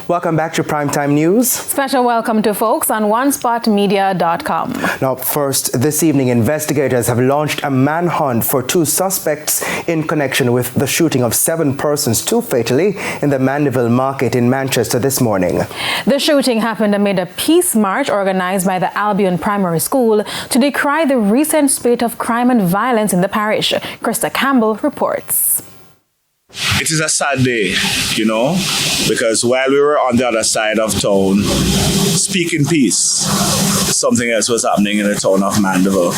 Welcome back to Primetime News. Special welcome to folks on onespotmedia.com. Now, first, this evening, investigators have launched a manhunt for 2 suspects in connection with the shooting of 7 persons, 2 fatally, in the Mandeville market in Manchester this morning. The shooting happened amid a peace march organized by the Albion Primary School to decry the recent spate of crime and violence in the parish. Krista Campbell reports. It is a sad day, because while we were on the other side of town, speaking peace, something else was happening in the town of Mandeville.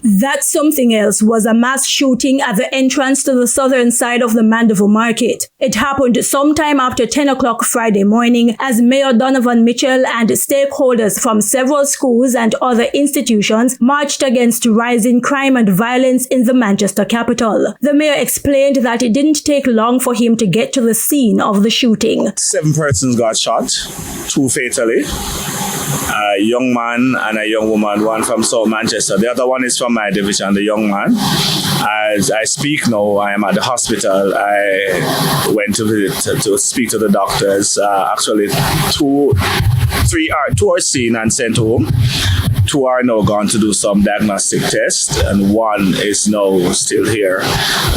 That something else was a mass shooting at the entrance to the southern side of the Mandeville market. It happened sometime after 10 o'clock Friday morning as Mayor Donovan Mitchell and stakeholders from several schools and other institutions marched against rising crime and violence in the Manchester capital. The mayor explained that it didn't take long for him to get to the scene of the shooting. 7 persons got shot, 2 fatally. A young man and a young woman, one from South Manchester. The other one is from my division, the young man. As I speak now, I am at the hospital. I went to speak to the doctors. Actually, 2 are seen and sent home. 2 are now gone to do some diagnostic tests, and 1 is now still here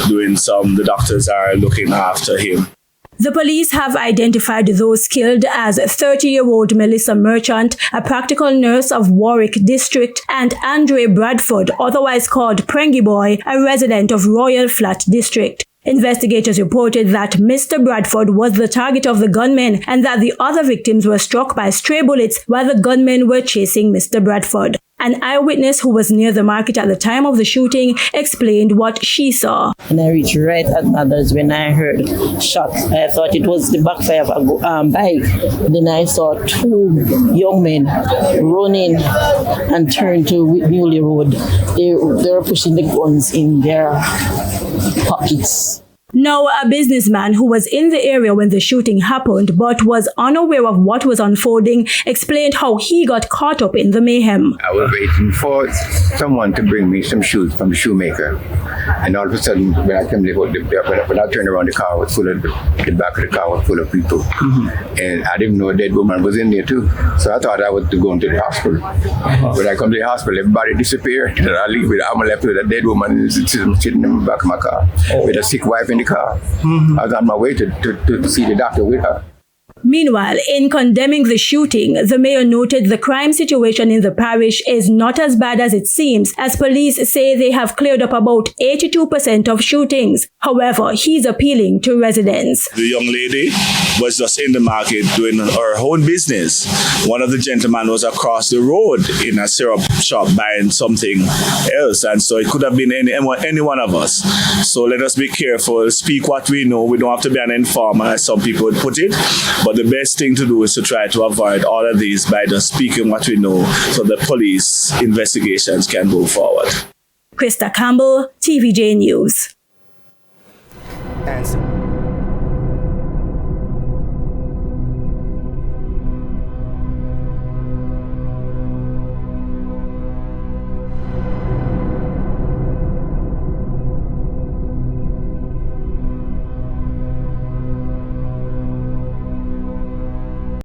doing some. The doctors are looking after him. The police have identified those killed as 30-year-old Melissa Merchant, a practical nurse of Warwick District, and Andre Bradford, otherwise called Prengy Boy, a resident of Royal Flat District. Investigators reported that Mr. Bradford was the target of the gunmen and that the other victims were struck by stray bullets while the gunmen were chasing Mr. Bradford. An eyewitness who was near the market at the time of the shooting explained what she saw. And I reached right at others when I heard shots. I thought it was the backfire of a bike. Then I saw 2 young men running and turned to Newley Road. They were pushing the guns in their pockets. Now, a businessman who was in the area when the shooting happened but was unaware of what was unfolding explained how he got caught up in the mayhem. I was waiting for someone to bring me some shoes from the shoemaker. And all of a sudden, when I came when I turned around, the car was full of, the back of the car was full of people. And I didn't know a dead woman was in there too. So I thought I was going to the hospital. When I come to the hospital, everybody disappeared. And I leave with, I'm left with a dead woman sitting in the back of my car with a sick wife in the car. I was on my way to see the doctor with her. Meanwhile, in condemning the shooting, the mayor noted the crime situation in the parish is not as bad as it seems, as police say they have cleared up about 82% of shootings. However, he's appealing to residents. The young lady was just in the market doing her own business. One of the gentlemen was across the road in a syrup shop buying something else, and so it could have been any one of us. So let us be careful, speak what we know. We don't have to be an informer, as some people would put it. But the best thing to do is to try to avoid all of these by just speaking what we know so the police investigations can go forward. Krista Campbell, TVJ News.